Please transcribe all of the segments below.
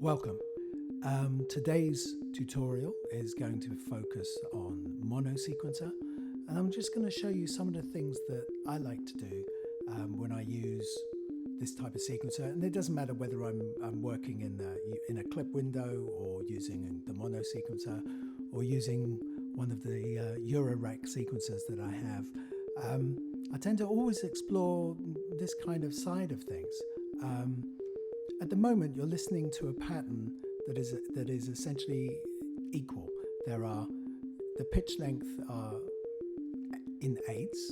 Welcome. Today's tutorial is going to focus on MONOSEQUENCER, and I'm just going to show you some of the things that I like to do when I use this type of sequencer. And it doesn't matter whether I'm working in a clip window or using the MONOSEQUENCER or using one of the Eurorack sequencers that I have. I tend to always explore this kind of side of things. At the moment, you're listening to a pattern that is essentially equal. The pitch length are in eighths,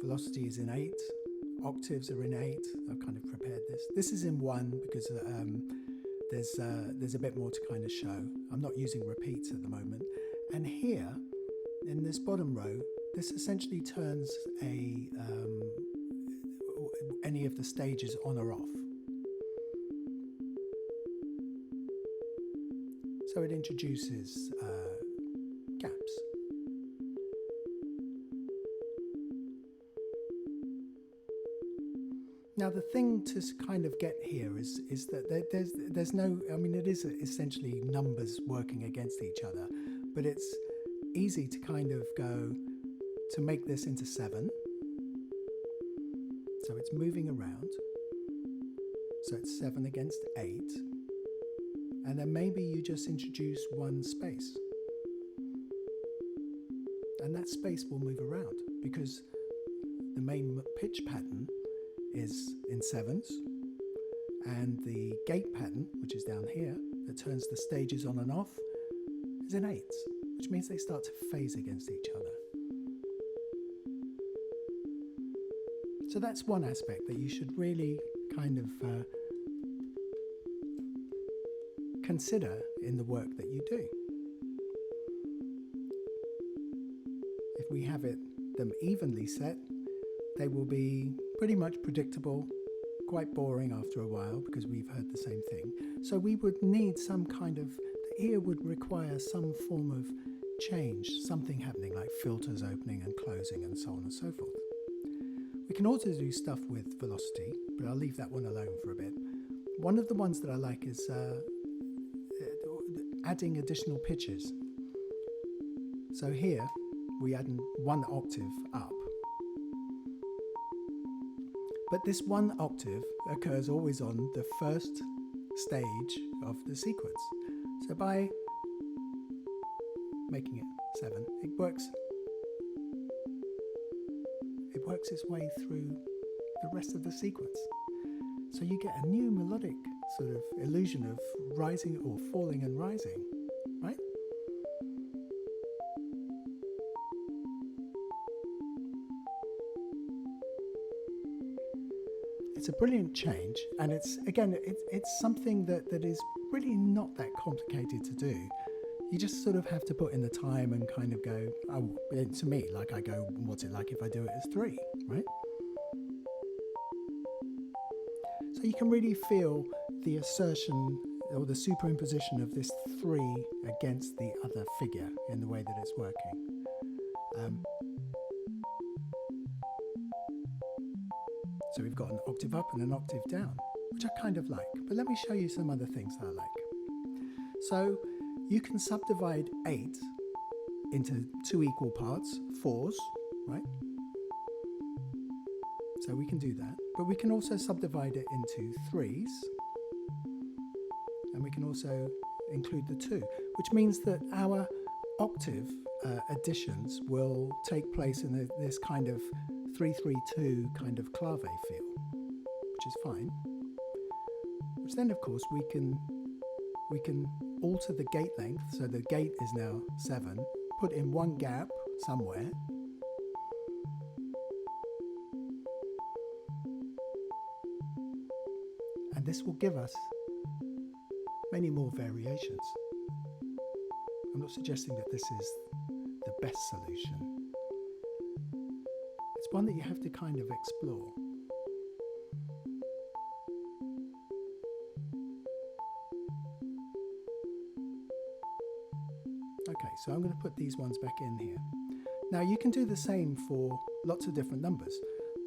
velocity is in 8, octaves are in 8. I've kind of prepared this. This is in 1 because there's a bit more to kind of show. I'm not using repeats at the moment. And here, in this bottom row, this essentially turns any of the stages on or off. So it introduces gaps. Now the thing to kind of get here is that there's no, I mean, it is essentially numbers working against each other, but it's easy to kind of go to make this into 7. So it's moving around. So it's 7 against 8. And then maybe you just introduce one space. And that space will move around because the main pitch pattern is in 7s, and the gate pattern, which is down here, that turns the stages on and off, is in 8s, which means they start to phase against each other. So that's one aspect that you should really kind of consider in the work that you do. If we have them evenly set, they will be pretty much predictable, quite boring after a while because we've heard the same thing. So we would need some kind of, the ear would require some form of change, something happening like filters opening and closing and so on and so forth. We can also do stuff with velocity, but I'll leave that one alone for a bit. One of the ones that I like is adding additional pitches. So here we add 1 octave up. But this 1 octave occurs always on the first stage of the sequence. So by making it 7, it works its way through the rest of the sequence. So you get a new melodic sort of illusion of rising or falling and rising, right? It's a brilliant change, and it's something that is really not that complicated to do. You just sort of have to put in the time and kind of go, oh, to me, like I go, what's it like if I do it as 3, right? So you can really feel the assertion or the superimposition of this 3 against the other figure in the way that it's working. So we've got an octave up and an octave down, which I kind of like. But let me show you some other things that I like. So you can subdivide 8 into 2 equal parts, 4s, right? So we can do that. But we can also subdivide it into 3s. And we can also include the 2, which means that our octave additions will take place in this kind of 3-3-2 kind of clave feel, which is fine. Which then, of course, we can alter the gate length. So the gate is now 7, put in 1 gap somewhere. And this will give us many more variations. I'm not suggesting that this is the best solution. It's one that you have to kind of explore. Okay, so I'm going to put these ones back in here. Now you can do the same for lots of different numbers.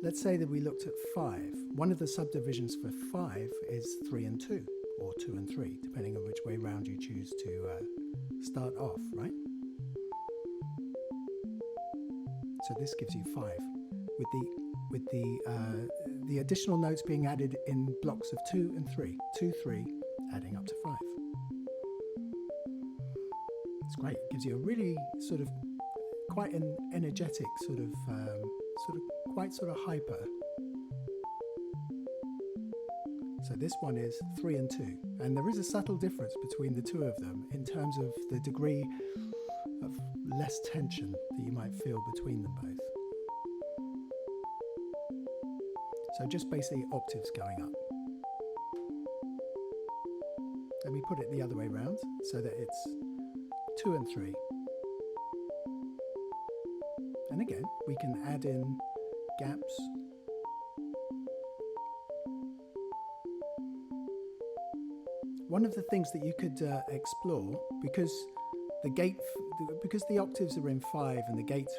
Let's say that we looked at 5. One of the subdivisions for 5 is 3 and 2. or 2 and 3, depending on which way round you choose to start off, right? So this gives you 5, with the additional notes being added in blocks of 2 and 3, 2, 3, adding up to 5. It's great. It gives you a really sort of quite an energetic sort of hyper. So this one is 3 and 2, and there is a subtle difference between the two of them in terms of the degree of less tension that you might feel between them both. So just basically octaves going up. Let me put it the other way around so that it's 2 and 3. And again, we can add in gaps. One of the things that you could explore, because the octaves are in 5 and the gates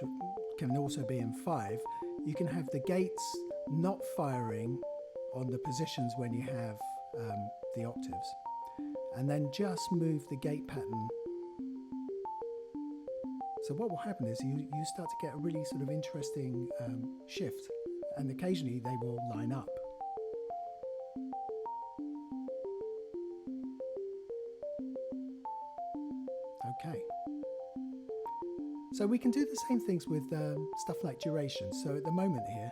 can also be in 5, you can have the gates not firing on the positions when you have the octaves, and then just move the gate pattern. So what will happen is you start to get a really sort of interesting shift, and occasionally they will line up. Okay. So we can do the same things with stuff like duration. So at the moment here,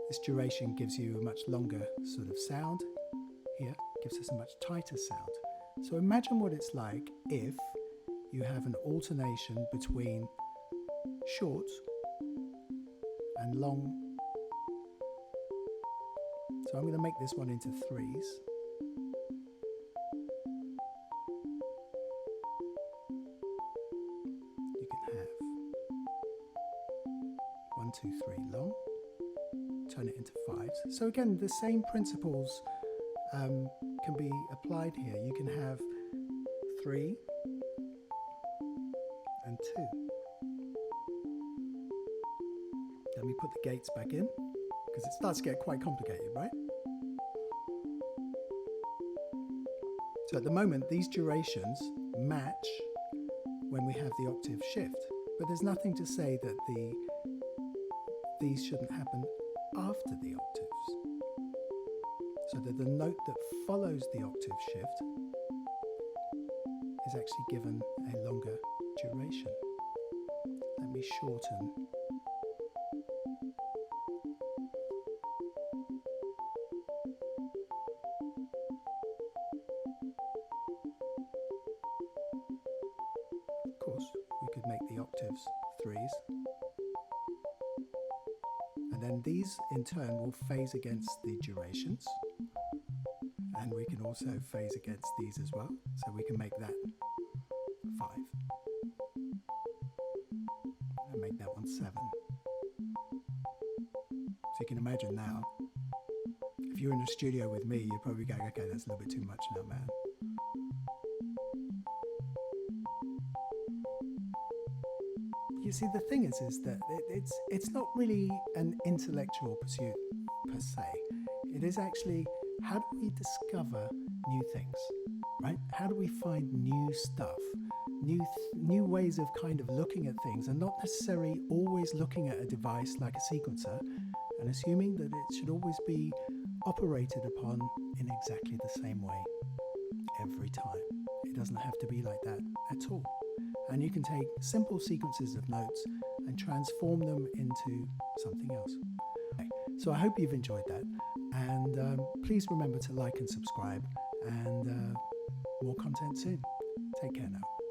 this duration gives you a much longer sort of sound. Here gives us a much tighter sound. So imagine what it's like if you have an alternation between short and long. So I'm going to make this one into 3s. You can have 1, 2, 3 long, turn it into 5s. So again, the same principles can be applied here. You can have 3 and 2. Let me put the gates back in, because it starts to get quite complicated, right? So at the moment, these durations match when we have the octave shift, but there's nothing to say that these shouldn't happen after the octaves, so that the note that follows the octave shift is actually given a longer duration. Let me shorten. Of course, we could make the octaves 3s. And then these in turn will phase against the durations. And we can also phase against these as well. So we can make that 5. And make that one 7. So you can imagine now, if you're in a studio with me, you're probably going, okay, that's a little bit too much now, man. You see, the thing is that it's not really an intellectual pursuit per se. It is actually, how do we discover new things, right? How do we find new stuff, new ways of kind of looking at things, and not necessarily always looking at a device like a sequencer and assuming that it should always be operated upon in exactly the same way every time. It doesn't have to be like that at all. And you can take simple sequences of notes and transform them into something else. Okay, so I hope you've enjoyed that, and please remember to like and subscribe, and more content soon. Take care now.